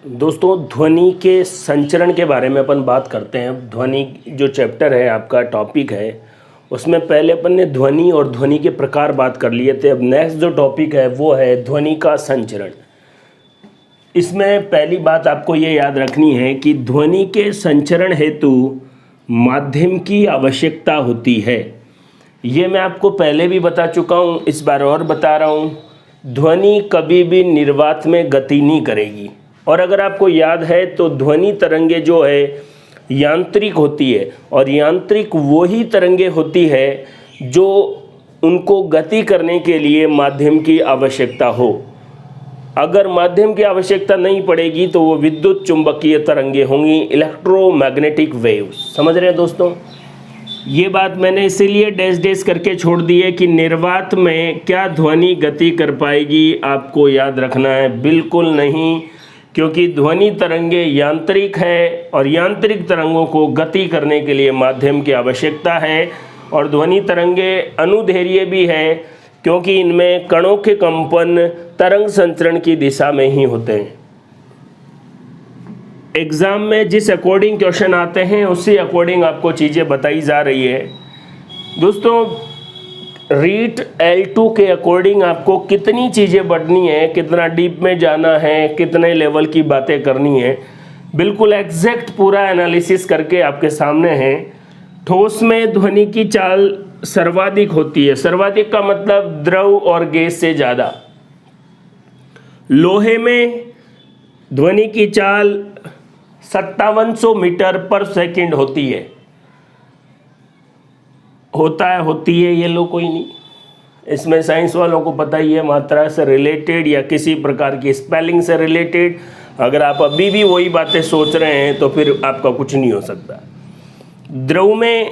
दोस्तों, ध्वनि के संचरण के बारे में अपन बात करते हैं। ध्वनि जो चैप्टर है, आपका टॉपिक है, उसमें पहले अपन ने ध्वनि और ध्वनि के प्रकार बात कर लिए थे। अब नेक्स्ट जो टॉपिक है वो है ध्वनि का संचरण। इसमें पहली बात आपको ये याद रखनी है कि ध्वनि के संचरण हेतु माध्यम की आवश्यकता होती है। ये मैं आपको पहले भी बता चुका हूँ, इस बार और बता रहा हूँ। ध्वनि कभी भी निर्वात में गति नहीं करेगी। और अगर आपको याद है तो ध्वनि तरंगे जो है यांत्रिक होती है, और यांत्रिक वही तरंगे होती है जो उनको गति करने के लिए माध्यम की आवश्यकता हो। अगर माध्यम की आवश्यकता नहीं पड़ेगी तो वो विद्युत चुंबकीय तरंगे होंगी, इलेक्ट्रोमैग्नेटिक वेव्स। समझ रहे हैं दोस्तों? ये बात मैंने इसीलिए डैश डैश करके छोड़ दी है कि निर्वात में क्या ध्वनि गति कर पाएगी, आपको याद रखना है। बिल्कुल नहीं, क्योंकि ध्वनि तरंगे यांत्रिक है और यांत्रिक तरंगों को गति करने के लिए माध्यम की आवश्यकता है। और ध्वनि तरंगे अनुदैर्घ्य भी है, क्योंकि इनमें कणों के कंपन तरंग संचरण की दिशा में ही होते हैं। एग्ज़ाम में जिस अकॉर्डिंग क्वेश्चन आते हैं उसी अकॉर्डिंग आपको चीज़ें बताई जा रही है। दोस्तों, रीट L2 के अकॉर्डिंग आपको कितनी चीज़ें बढ़नी है, कितना डीप में जाना है, कितने लेवल की बातें करनी है, बिल्कुल एग्जैक्ट पूरा एनालिसिस करके आपके सामने है। ठोस में ध्वनि की चाल सर्वाधिक होती है। सर्वाधिक का मतलब द्रव और गैस से ज़्यादा। लोहे में ध्वनि की चाल 5700 मीटर पर सेकंड होती है। होती है, ये लो कोई नहीं, इसमें साइंस वालों को पता ही है, मात्रा से रिलेटेड या किसी प्रकार की स्पेलिंग से रिलेटेड। अगर आप अभी भी वही बातें सोच रहे हैं तो फिर आपका कुछ नहीं हो सकता। द्रव में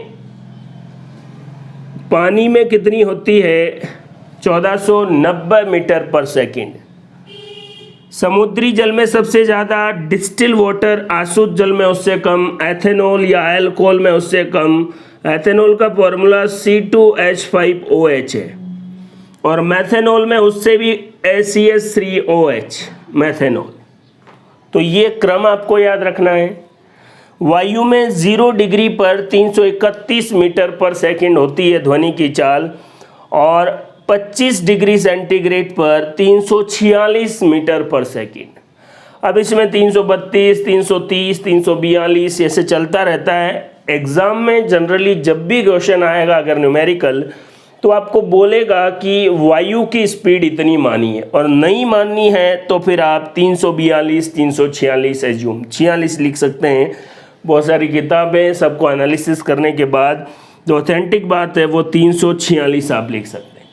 पानी में कितनी होती है? 1490 मीटर पर सेकंड। समुद्री जल में सबसे ज़्यादा, डिस्टिल वाटर आशुद्ध जल में उससे कम, एथेनॉल या अल्कोहल में उससे कम। एथेनॉल का फॉर्मूला C2H5OH है, और मैथेनॉल में उससे भी ACH3OH मैथेनॉल। तो ये क्रम आपको याद रखना है। वायु में 0 डिग्री पर 331 मीटर पर सेकंड होती है ध्वनि की चाल, और 25 डिग्री सेंटीग्रेड पर 346 मीटर पर सेकंड। अब इसमें 332, 330, 342 ऐसे चलता रहता है। एग्ज़ाम में जनरली जब भी क्वेश्चन आएगा अगर न्यूमेरिकल, तो आपको बोलेगा कि वायु की स्पीड इतनी मानी है, और नहीं माननी है तो फिर आप 342, 346 एज्यूम 46 लिख सकते हैं। बहुत सारी किताबें, सबको एनालिसिस करने के बाद जो ऑथेंटिक बात है वो 346 आप लिख सकते हैं।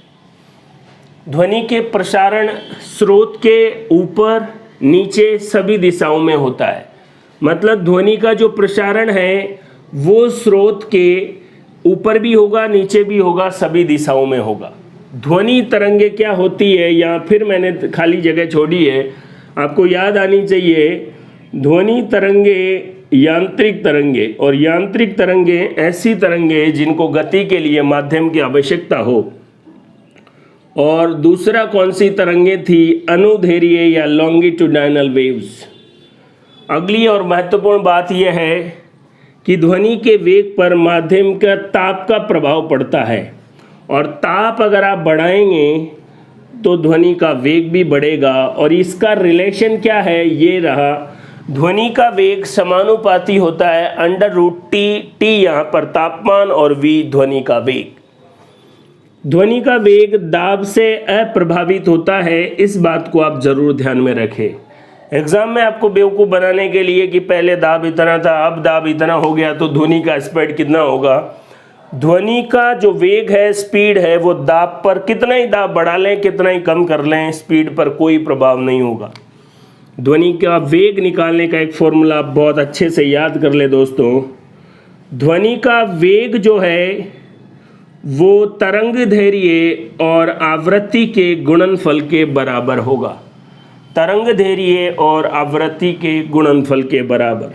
ध्वनि के प्रसारण स्रोत के ऊपर नीचे सभी दिशाओं में होता है। मतलब ध्वनि का जो प्रसारण है वो स्रोत के ऊपर भी होगा, नीचे भी होगा, सभी दिशाओं में होगा। ध्वनि तरंगे क्या होती है, या फिर मैंने खाली जगह छोड़ी है, आपको याद आनी चाहिए। ध्वनि तरंगे यांत्रिक तरंगे, और यांत्रिक तरंगे ऐसी तरंगे जिनको गति के लिए माध्यम की आवश्यकता हो। और दूसरा कौन सी तरंगे थी? अनुदैर्घ्य या लॉन्गिट्यूडाइनल वेव्स। अगली और महत्वपूर्ण बात यह है कि ध्वनि के वेग पर माध्यम का ताप का प्रभाव पड़ता है, और ताप अगर आप बढ़ाएंगे तो ध्वनि का वेग भी बढ़ेगा। और इसका रिलेशन क्या है? ये रहा, ध्वनि का वेग समानुपाती होता है √T यहाँ पर तापमान, और V ध्वनि का वेग। ध्वनि का वेग दाब से अप्रभावित होता है, इस बात को आप जरूर ध्यान में रखें। एग्जाम में आपको बेवकूफ़ बनाने के लिए कि पहले दाब इतना था, अब दाब इतना हो गया, तो ध्वनि का स्पीड कितना होगा। ध्वनि का जो वेग है, स्पीड है, वो दाब पर कितना ही दाब बढ़ा लें, कितना ही कम कर लें, स्पीड पर कोई प्रभाव नहीं होगा। ध्वनि का वेग निकालने का एक फॉर्मूला बहुत अच्छे से याद कर ले दोस्तों। ध्वनि का वेग जो है वो तरंगदैर्घ्य और आवृत्ति के गुणनफल के बराबर होगा। तरंगदैर्घ्य और आवृत्ति के गुणनफल के बराबर।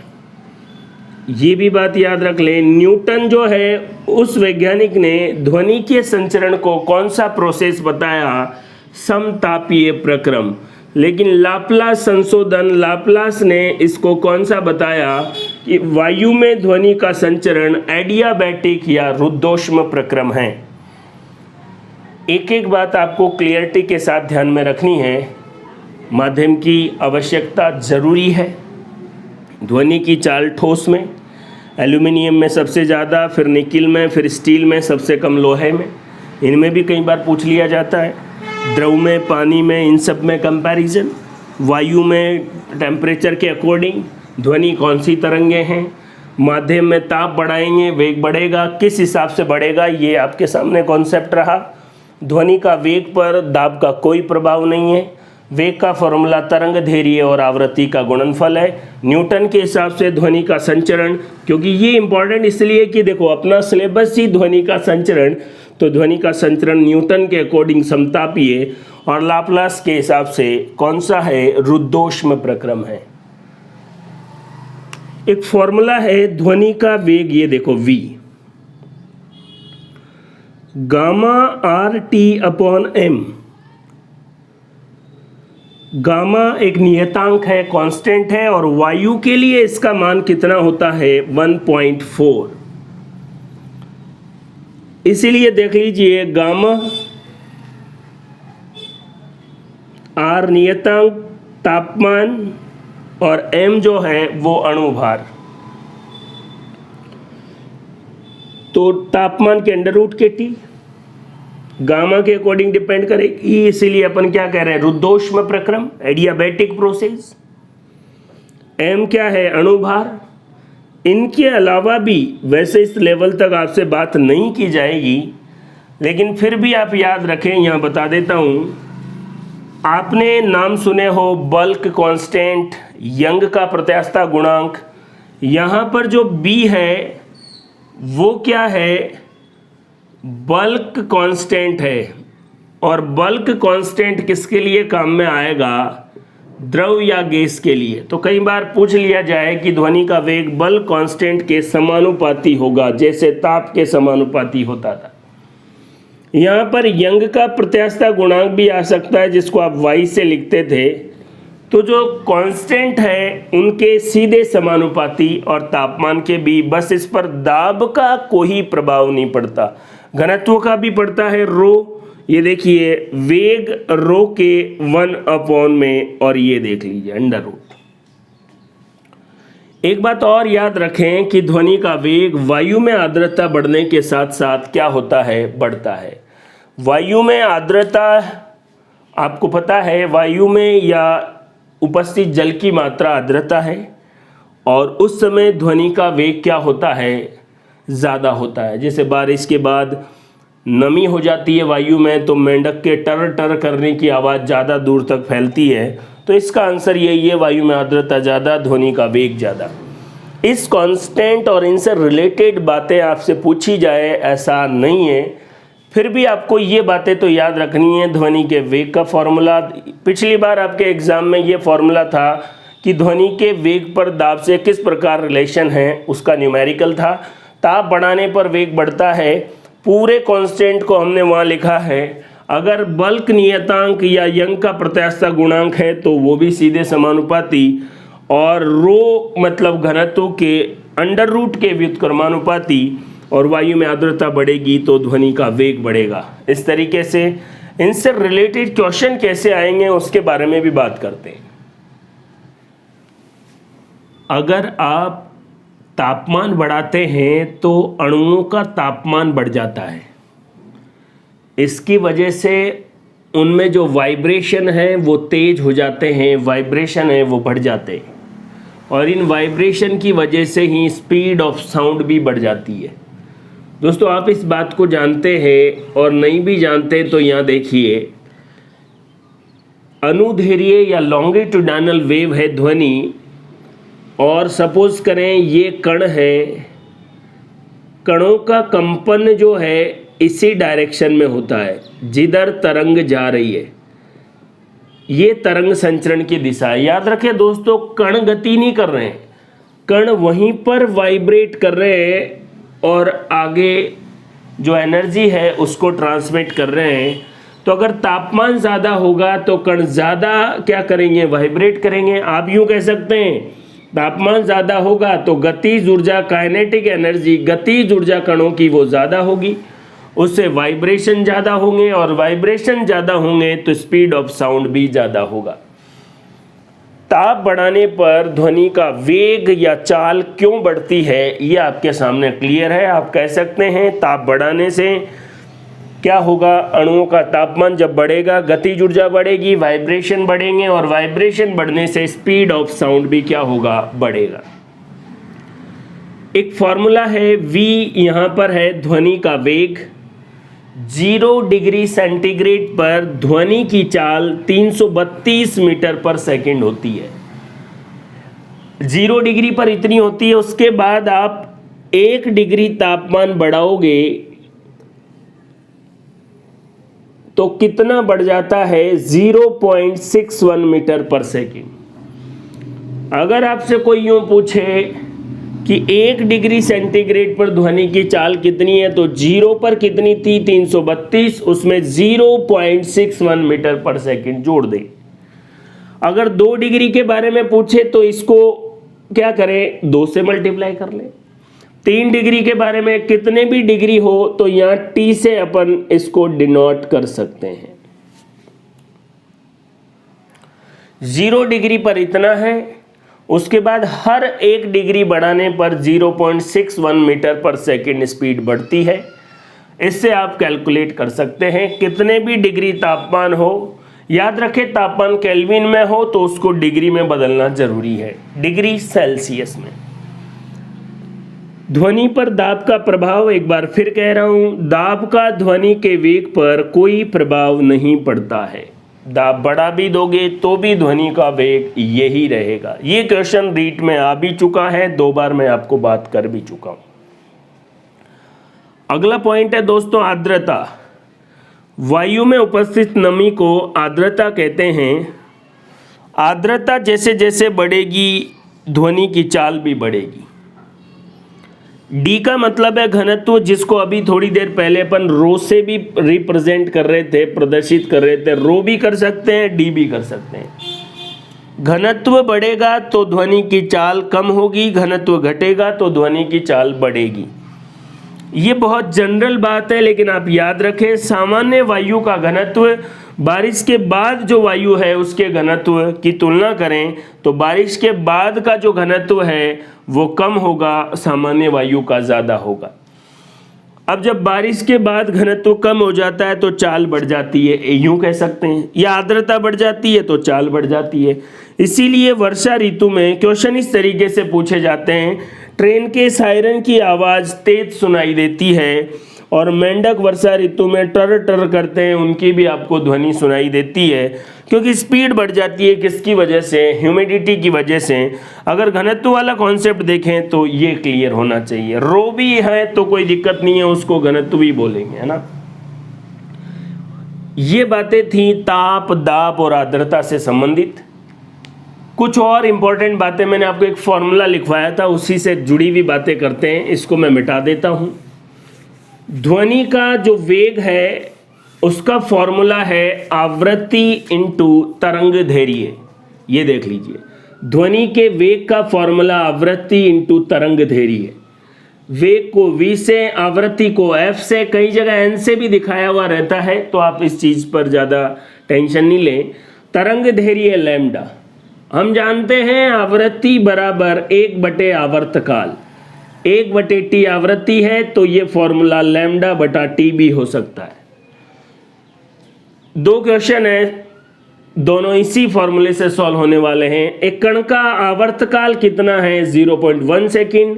ये भी बात याद रख लें। न्यूटन जो है उस वैज्ञानिक ने ध्वनि के संचरण को कौन सा प्रोसेस बताया? समतापीय प्रक्रम। लेकिन लाप्लास संशोधन, लाप्लास ने इसको कौन सा बताया कि वायु में ध्वनि का संचरण एडियाबैटिक या रुद्धोष्म प्रक्रम है। एक एक बात आपको क्लियरिटी के साथ ध्यान में रखनी है। माध्यम की आवश्यकता जरूरी है। ध्वनि की चाल ठोस में, एल्यूमिनियम में सबसे ज़्यादा, फिर निकिल में, फिर स्टील में, सबसे कम लोहे में। इनमें भी कई बार पूछ लिया जाता है। द्रव में, पानी में, इन सब में कंपैरिजन। वायु में टेम्परेचर के अकॉर्डिंग ध्वनि कौन सी तरंगें हैं। माध्यम में ताप बढ़ाएंगे, वेग बढ़ेगा, किस हिसाब से बढ़ेगा, ये आपके सामने कॉन्सेप्ट रहा। ध्वनि का वेग पर दाब का कोई प्रभाव नहीं है। वेग का फॉर्मूला तरंग दैर्घ्य और आवृत्ति का गुणनफल है। न्यूटन के हिसाब से ध्वनि का संचरण, क्योंकि ये इंपॉर्टेंट इसलिए कि देखो अपना सिलेबस ही ध्वनि का संचरण, तो ध्वनि का संचरण न्यूटन के अकॉर्डिंग समतापीय और लाप्लास के हिसाब से कौन सा है, रुद्धोष्म प्रक्रम है। एक फॉर्मूला है ध्वनि का वेग, ये देखो v gamma R T upon M. Gamma एक नियतांक है, कांस्टेंट है, और वायु के लिए इसका मान कितना होता है, 1.4। इसीलिए देख लीजिए गामा आर नियतांक तापमान और एम जो है वो अणुभार। तो तापमान के अंडर रूट के टी गामा के अकॉर्डिंग डिपेंड करेगी। इसीलिए अपन क्या कह रहे हैं, रुद्धोष्म प्रक्रम, एडियाबैटिक प्रोसेस। एम क्या है, अणुभार। इनके अलावा भी वैसे इस लेवल तक आपसे बात नहीं की जाएगी, लेकिन फिर भी आप याद रखें, यहाँ बता देता हूँ। आपने नाम सुने हो बल्क कांस्टेंट, यंग का प्रत्यास्थता गुणांक। यहाँ पर जो बी है वो क्या है, बल्क कांस्टेंट है। और बल्क कांस्टेंट किसके लिए काम में आएगा, द्रव या गैस के लिए। तो कई बार पूछ लिया जाए कि ध्वनि का वेग बल्क कांस्टेंट के समानुपाती होगा, जैसे ताप के समानुपाती होता था। यहाँ पर यंग का प्रत्यास्थता गुणांक भी आ सकता है, जिसको आप y से लिखते थे। तो जो कांस्टेंट है उनके सीधे समानुपाती और तापमान के भी, बस इस पर दाब का कोई प्रभाव नहीं पड़ता। घनत्व का भी पड़ता है रो, ये देखिए वेग रो के 1 में, और ये देख लीजिए अंडर रूट। एक बात और याद रखें कि ध्वनि का वेग वायु में आर्द्रता बढ़ने के साथ साथ क्या होता है, बढ़ता है। वायु में आर्द्रता आपको पता है, वायु में या उपस्थित जल की मात्रा आर्द्रता है, और उस समय ध्वनि का वेग क्या होता है, ज़्यादा होता है। जैसे बारिश के बाद नमी हो जाती है वायु में, तो मेंढक के टर टर करने की आवाज़ ज़्यादा दूर तक फैलती है। तो इसका आंसर यही है, वायु में आर्द्रता ज़्यादा, ध्वनि का वेग ज़्यादा। इस कांस्टेंट और इनसे रिलेटेड बातें आपसे पूछी जाए ऐसा नहीं है, फिर भी आपको ये बातें तो याद रखनी है। ध्वनि के वेग का फॉर्मूला, पिछली बार आपके एग्जाम में ये फॉर्मूला था कि ध्वनि के वेग पर दाब से किस प्रकार रिलेशन है, उसका न्यूमेरिकल था। ताप बढ़ाने पर वेग बढ़ता है, पूरे कांस्टेंट को हमने वहाँ लिखा है। अगर बल्क नियतांक या यंग का प्रत्यास्थता गुणांक है तो वो भी सीधे समानुपाती, और रो मतलब घनत्व के अंडर रूट के व्युत्क्रमानुपाती, और वायु में आर्द्रता बढ़ेगी तो ध्वनि का वेग बढ़ेगा। इस तरीके से इनसे रिलेटेड क्वेश्चन कैसे आएंगे उसके बारे में भी बात करते हैं। अगर आप तापमान बढ़ाते हैं तो अणुओं का तापमान बढ़ जाता है। इसकी वजह से उनमें जो वाइब्रेशन है वो तेज हो जाते हैं, वाइब्रेशन है वो बढ़ जाते हैं, और इन वाइब्रेशन की वजह से ही स्पीड ऑफ साउंड भी बढ़ जाती है। दोस्तों आप इस बात को जानते हैं, और नहीं भी जानते तो यहाँ देखिए, अनुदैर्घ्य या लॉन्गिट्यूडिनल वेव है ध्वनि, और सपोज करें ये कण है, कणों का कंपन जो है इसी डायरेक्शन में होता है जिधर तरंग जा रही है। ये तरंग संचरण की दिशा है। याद रखें दोस्तों, कण गति नहीं कर रहे हैं, कण वहीं पर वाइब्रेट कर रहे हैं और आगे जो एनर्जी है उसको ट्रांसमिट कर रहे हैं। तो अगर तापमान ज़्यादा होगा तो कण ज़्यादा क्या करेंगे, वाइब्रेट करेंगे। आप यूँ कह सकते हैं तापमान ज़्यादा होगा तो गतिज ऊर्जा, काइनेटिक एनर्जी, गतिज ऊर्जा कणों की वो ज़्यादा होगी, उससे वाइब्रेशन ज़्यादा होंगे, और वाइब्रेशन ज़्यादा होंगे तो स्पीड ऑफ साउंड भी ज़्यादा होगा। ताप बढ़ाने पर ध्वनि का वेग या चाल क्यों बढ़ती है, ये आपके सामने क्लियर है। आप कह सकते हैं ताप बढ़ाने से क्या होगा, अणुओं का तापमान जब बढ़ेगा गतिज ऊर्जा बढ़ेगी, वाइब्रेशन बढ़ेंगे, और वाइब्रेशन बढ़ने से स्पीड ऑफ साउंड भी क्या होगा, बढ़ेगा। एक फॉर्मूला है v, यहाँ पर है ध्वनि का वेग। 0 डिग्री सेंटीग्रेड पर ध्वनि की चाल 332 मीटर पर सेकंड होती है। 0 डिग्री पर इतनी होती है, उसके बाद आप 1 डिग्री तापमान बढ़ाओगे तो कितना बढ़ जाता है, 0.61 मीटर पर सेकंड। अगर आपसे कोई यूं पूछे कि 1 डिग्री सेंटीग्रेड पर ध्वनि की चाल कितनी है, तो 0 पर कितनी थी, 332, उसमें 0.61 मीटर पर सेकंड जोड़ दें। अगर 2 डिग्री के बारे में पूछे तो इसको क्या करें, 2 से मल्टीप्लाई कर लें। 3 डिग्री के बारे में कितने भी डिग्री हो तो यहाँ T से अपन इसको डिनोट कर सकते हैं। 0 डिग्री पर इतना है, उसके बाद हर 1 डिग्री बढ़ाने पर 0.61 मीटर पर सेकंड स्पीड बढ़ती है। इससे आप कैलकुलेट कर सकते हैं कितने भी डिग्री तापमान हो। याद रखें तापमान केल्विन में हो तो उसको डिग्री में बदलना जरूरी है, डिग्री सेल्सियस में। ध्वनि पर दाब का प्रभाव, एक बार फिर कह रहा हूं, दाब का ध्वनि के वेग पर कोई प्रभाव नहीं पड़ता है। दाब बढ़ा भी दोगे तो भी ध्वनि का वेग यही रहेगा। ये क्वेश्चन रीट में आ भी चुका है, 2 बार मैं आपको बात कर भी चुका हूं। अगला पॉइंट है दोस्तों आर्द्रता। वायु में उपस्थित नमी को आर्द्रता कहते हैं। आर्द्रता जैसे जैसे बढ़ेगी ध्वनि की चाल भी बढ़ेगी। डी का मतलब है घनत्व, जिसको अभी थोड़ी देर पहले अपन रो से भी रिप्रेजेंट कर रहे थे, प्रदर्शित कर रहे थे। रो भी कर सकते हैं, डी भी कर सकते हैं। घनत्व बढ़ेगा तो ध्वनि की चाल कम होगी, घनत्व घटेगा तो ध्वनि की चाल बढ़ेगी। ये बहुत जनरल बात है, लेकिन आप याद रखें सामान्य वायु का घनत्व बारिश के बाद जो वायु है उसके घनत्व की तुलना करें तो बारिश के बाद का जो घनत्व है वो कम होगा, सामान्य वायु का ज़्यादा होगा। अब जब बारिश के बाद घनत्व कम हो जाता है तो चाल बढ़ जाती है, यूं कह सकते हैं, या आर्द्रता बढ़ जाती है तो चाल बढ़ जाती है। इसीलिए वर्षा ऋतु में क्वेश्चन इस तरीके से पूछे जाते हैं, ट्रेन के सायरन की आवाज़ तेज सुनाई देती है और मेंढक वर्षा ऋतु में टर टर करते हैं, उनकी भी आपको ध्वनि सुनाई देती है, क्योंकि स्पीड बढ़ जाती है। किसकी वजह से, ह्यूमिडिटी की वजह से। अगर घनत्व वाला कॉन्सेप्ट देखें तो ये क्लियर होना चाहिए। रो भी है तो कोई दिक्कत नहीं है, उसको घनत्व भी बोलेंगे, है ना। ये बातें थी ताप, दाब और आर्द्रता से संबंधित। कुछ और इंपॉर्टेंट बातें मैंने आपको एक फॉर्मूला लिखवाया था, उसी से जुड़ी हुई बातें करते हैं। इसको मैं मिटा देता हूं। ध्वनि का जो वेग है उसका फॉर्मूला है आवृत्ति इंटू तरंग धैर्य। ये देख लीजिए, ध्वनि के वेग का फॉर्मूला आवृत्ति इंटू तरंग धैर्य। वेग को v से, आवृत्ति को f से, कई जगह n से भी दिखाया हुआ रहता है, तो आप इस चीज़ पर ज़्यादा टेंशन नहीं लें। तरंग धैर्य लैम्डा, हम जानते हैं आवृत्ति बराबर 1 आवर्तकाल, 1/t आवृत्ति है, तो ये फॉर्मूला लैम्डा बटा टी भी हो सकता है। 2 क्वेश्चन है, दोनों इसी फॉर्मूले से सॉल्व होने वाले हैं। एक कण का आवर्तकाल कितना है, 0.1 सेकेंड।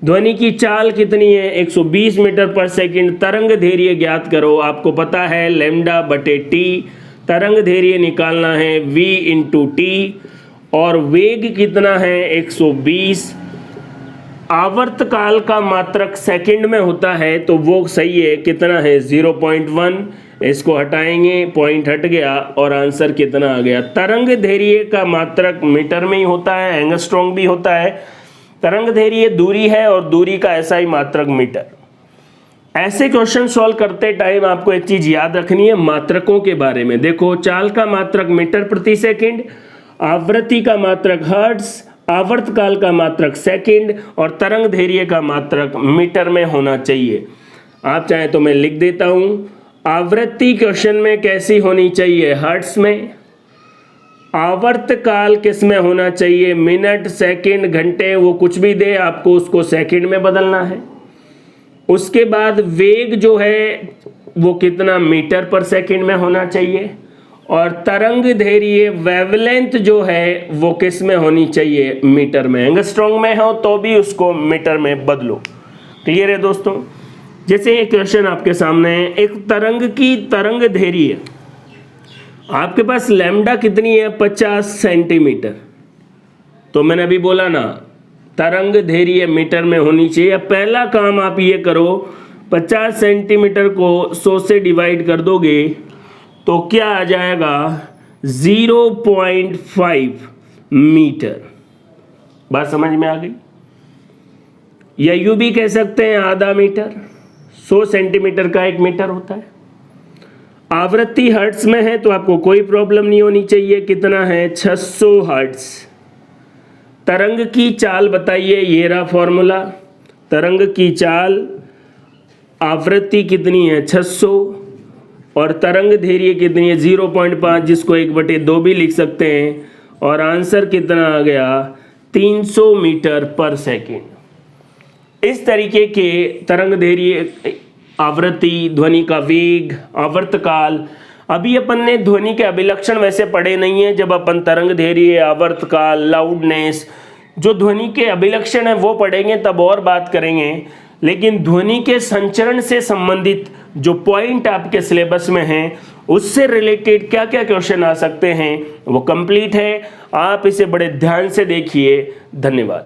ध्वनि की चाल कितनी है, 120 मीटर पर सेकेंड। तरंग धैर्य ज्ञात करो, आपको पता है लैम्डा बटे टी। तरंग धैर्य निकालना है v इंटू टी, और वेग कितना है 120। आवर्तकाल का मात्रक सेकंड में होता है, तो वो सही है, कितना है 0.1। इसको हटाएंगे, पॉइंट हट गया, और आंसर कितना आ गया। तरंग धैर्य का मात्रक मीटर में ही होता है, एंगस्ट्रॉम भी होता है। तरंग धैर्य दूरी है और दूरी का ऐसा ही मात्रक मीटर। ऐसे क्वेश्चन सॉल्व करते टाइम आपको एक चीज याद रखनी है मात्रकों के बारे में। देखो, चाल का मात्रक मीटर प्रति सेकंड, आवृत्ति का मात्रक हर्ट्ज, आवर्तकाल का मात्रक सेकंड और तरंग दैर्घ्य का मात्रक मीटर में होना चाहिए। आप चाहें तो मैं लिख देता हूं। आवृत्ति क्वेश्चन में कैसी होनी चाहिए? हर्ट्ज में। आवर्तकाल किस में होना चाहिए? मिनट, सेकंड, घंटे, वो कुछ भी दे, आपको उसको सेकंड में बदलना है। उसके बाद वेग जो है वो कितना? मीटर पर सेकंड में होना चाहिए। और तरंग दैर्घ्य वेवलेंथ जो है वो किस में होनी चाहिए? मीटर में। एंगस्ट्रॉम में हो तो भी उसको मीटर में बदलो। क्लियर है दोस्तों? जैसे ये क्वेश्चन आपके सामने है, एक तरंग की तरंग दैर्घ्य आपके पास लैम्डा कितनी है? 50 सेंटीमीटर। तो मैंने अभी बोला ना, तरंग दैर्घ्य मीटर में होनी चाहिए। पहला काम आप ये करो, 50 सेंटीमीटर को 100 से डिवाइड कर दोगे तो क्या आ जाएगा? 0.5 मीटर। बात समझ में आ गई? या यूं भी कह सकते हैं आधा मीटर। 100 सेंटीमीटर का 1 मीटर होता है। आवृत्ति हर्ट्ज में है तो आपको कोई प्रॉब्लम नहीं होनी चाहिए। कितना है? 600 हर्ट्ज। तरंग की चाल बताइए, ये रहा फॉर्मूला। तरंग की चाल, आवृत्ति कितनी है? 600 और तरंग दैर्घ्य कितनी है? 0.5, जिसको 1/2 भी लिख सकते हैं। और आंसर कितना आ गया? 300 मीटर पर सेकंड। इस तरीके के तरंग दैर्घ्य, आवृत्ति, ध्वनि का वेग, आवर्तकाल, अभी अपन ने ध्वनि के अभिलक्षण वैसे पढ़े नहीं है। जब अपन तरंग दैर्घ्य, आवर्तकाल, लाउडनेस, जो ध्वनि के अभिलक्षण है वो पढ़ेंगे तब और बात करेंगे। लेकिन ध्वनि के संचरण से संबंधित जो पॉइंट आपके सिलेबस में हैं उससे रिलेटेड क्या क्या क्वेश्चन आ सकते हैं वो कंप्लीट है। आप इसे बड़े ध्यान से देखिए। धन्यवाद।